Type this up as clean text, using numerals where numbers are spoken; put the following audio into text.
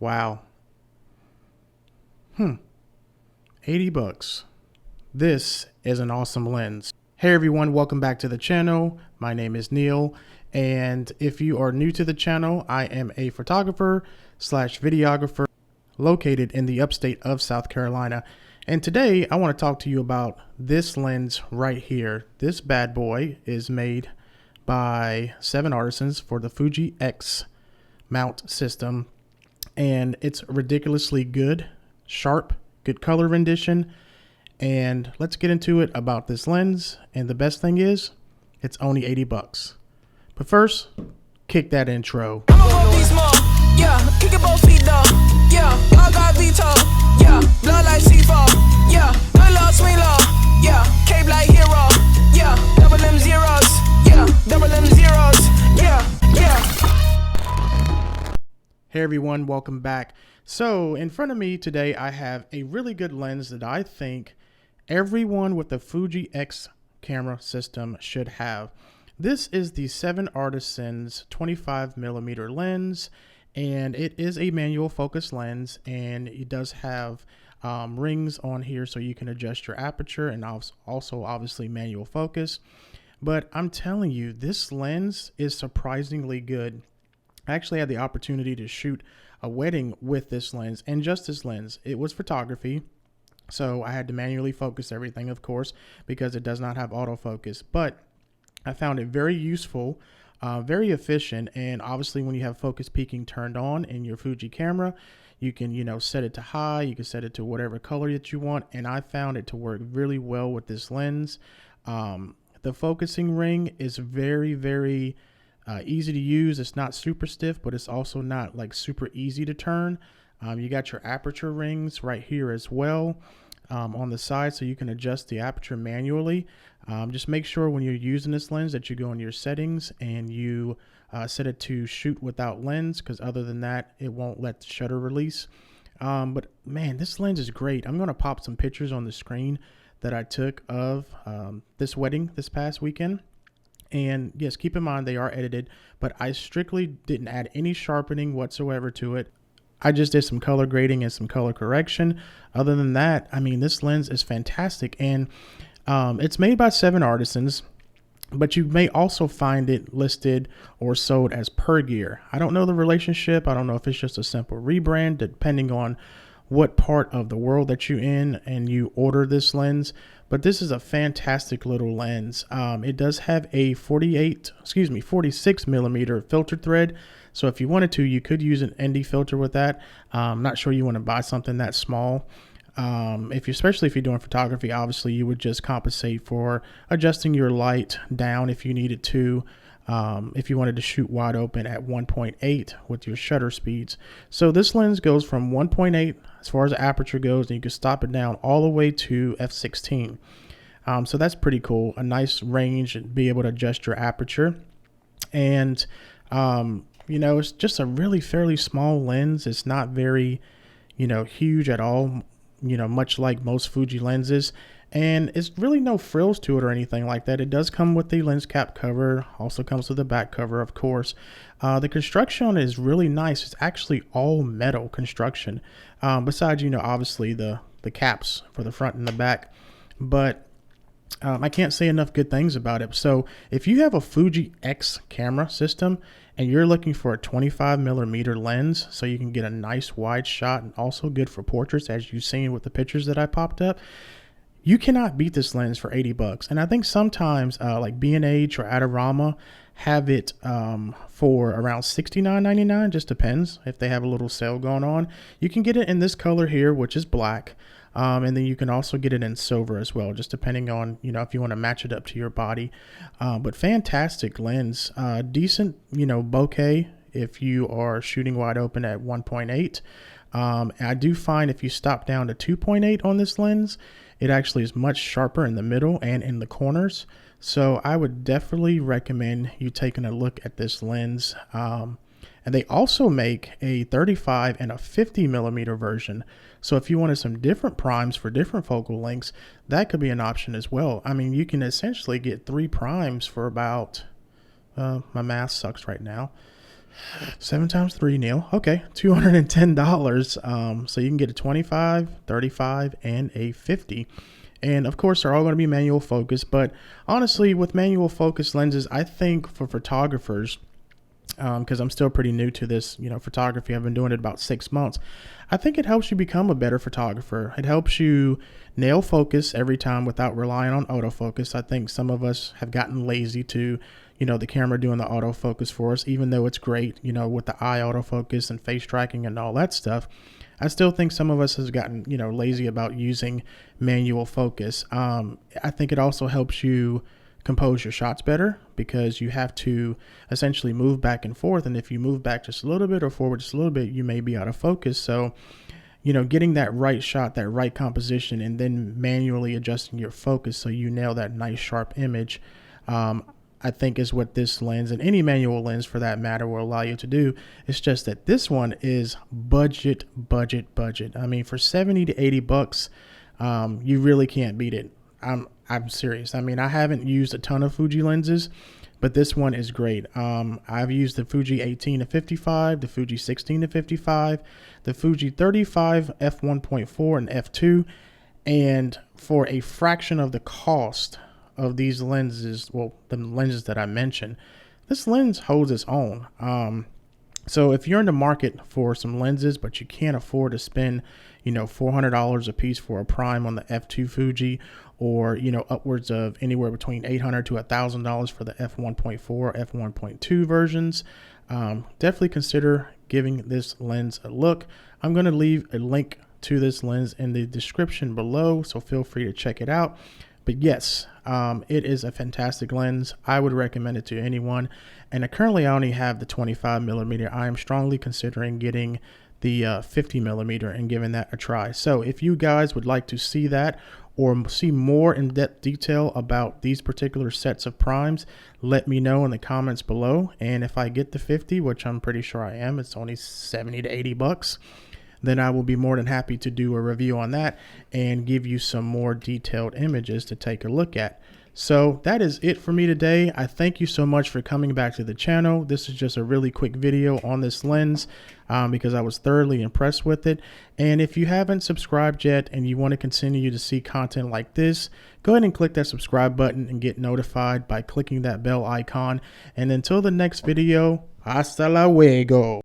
Wow. 80 bucks. This is an awesome lens. Hey everyone, welcome back to the channel. My name is Neil, and if you are new to the channel, I am a photographer slash videographer located in the upstate of South Carolina. And today I want to talk to you about this lens right here. This bad boy is made by 7 Artisans for the Fuji X Mount system, and it's ridiculously good, sharp, good color rendition. And let's get into it about this lens. And the best thing is, it's only 80 bucks. But first, kick that intro. Yeah, kick it both feet though. Yeah, I got veto. Yeah, blood like C4. Yeah, no law, swing law. Yeah, cape like hero. Yeah, double M zeros. Yeah, double M zeros. Yeah. Hey everyone, welcome back. So in front of me today, I have a really good lens that I think everyone with the Fuji X camera system should have. This is the 7 Artisans 25mm lens, and it is a manual focus lens, and it does have rings on here so you can adjust your aperture, and also obviously manual focus. But I'm telling you, this lens is surprisingly good. I actually had the opportunity to shoot a wedding with this lens, and just this lens. It was photography, so I had to manually focus everything, of course, because it does not have autofocus. But I found it very useful, very efficient, and obviously when you have focus peaking turned on in your Fuji camera, you can, set it to high, you can set it to whatever color that you want, and I found it to work really well with this lens. The focusing ring is very, very easy to use. It's not super stiff, but it's also not like super easy to turn. You got your aperture rings right here as well on the side, so you can adjust the aperture manually. Just make sure when you're using this lens that you go in your settings and you set it to shoot without lens, because other than that, it won't let the shutter release. But man, this lens is great. I'm going to pop some pictures on the screen that I took of this wedding this past weekend. And yes, keep in mind they are edited, but I strictly didn't add any sharpening whatsoever to it. I just did some color grading and some color correction. Other than that, I mean, this lens is fantastic, and it's made by 7 Artisans, but you may also find it listed or sold as Per Gear. I don't know the relationship. I don't know if it's just a simple rebrand, depending on what part of the world that you're in and you order this lens. But this is a fantastic little lens. It does have a 46mm filter thread. So if you wanted to, you could use an ND filter with that. I'm not sure you want to buy something that small. Especially if you're doing photography, obviously you would just compensate for adjusting your light down if you needed to. If you wanted to shoot wide open at 1.8 with your shutter speeds. So this lens goes from 1.8 as far as the aperture goes, and you can stop it down all the way to f16. So that's pretty cool. A nice range and be able to adjust your aperture. And, it's just a really fairly small lens. It's not very, huge at all, much like most Fuji lenses. And it's really no frills to it or anything like that. It does come with the lens cap cover, also comes with the back cover, of course. The construction on it is really nice. It's actually all metal construction, besides, obviously the caps for the front and the back. But I can't say enough good things about it. So if you have a Fuji X camera system and you're looking for a 25mm lens so you can get a nice wide shot and also good for portraits, as you've seen with the pictures that I popped up, you cannot beat this lens for 80 bucks. And I think sometimes like B&H or Adorama have it for around $69.99. Just depends if they have a little sale going on. You can get it in this color here, which is black. And then you can also get it in silver as well, just depending on, if you want to match it up to your body. But fantastic lens, decent, bokeh if you are shooting wide open at 1.8. I do find if you stop down to 2.8 on this lens, it actually is much sharper in the middle and in the corners. So I would definitely recommend you taking a look at this lens. And they also make a 35 and a 50mm version. So if you wanted some different primes for different focal lengths, that could be an option as well. I mean, you can essentially get 3 primes for about, my math sucks right now, 7 times 3, Neil. Okay, $210. So you can get a 25, 35, and a 50. And of course, they're all going to be manual focus. But honestly, with manual focus lenses, I think for photographers, because I'm still pretty new to this, photography. I've been doing it about 6 months. I think it helps you become a better photographer. It helps you nail focus every time without relying on autofocus. I think some of us have gotten lazy to, the camera doing the autofocus for us, even though it's great, with the eye autofocus and face tracking and all that stuff. I still think some of us has gotten, lazy about using manual focus. I think it also helps you compose your shots better because you have to essentially move back and forth. And if you move back just a little bit or forward just a little bit, you may be out of focus. So, getting that right shot, that right composition, and then manually adjusting your focus so you nail that nice sharp image, I think is what this lens and any manual lens for that matter will allow you to do. It's just that this one is budget. I mean, for 70 to 80 bucks, you really can't beat it. I'm serious. I mean, I haven't used a ton of Fuji lenses, but this one is great. I've used the Fuji 18 to 55, the Fuji 16 to 55, the Fuji 35, f1.4 and f2, and for a fraction of the cost of these lenses, well, the lenses that I mentioned, this lens holds its own. So if you're in the market for some lenses, but you can't afford to spend, $400 a piece for a prime on the f2 Fuji, or, upwards of anywhere between $800 to $1,000 for the f1.4, f1.2 versions, definitely consider giving this lens a look. I'm going to leave a link to this lens in the description below, so feel free to check it out. But yes, it is a fantastic lens. I would recommend it to anyone. And currently I only have the 25 millimeter. I am strongly considering getting the 50 millimeter and giving that a try. So if you guys would like to see that or see more in-depth detail about these particular sets of primes, let me know in the comments below. And if I get the 50, which I'm pretty sure I am, it's only 70 to 80 bucks. Then I will be more than happy to do a review on that and give you some more detailed images to take a look at. So that is it for me today. I thank you so much for coming back to the channel. This is just a really quick video on this lens because I was thoroughly impressed with it. And if you haven't subscribed yet and you want to continue to see content like this, go ahead and click that subscribe button and get notified by clicking that bell icon. And until the next video, hasta luego.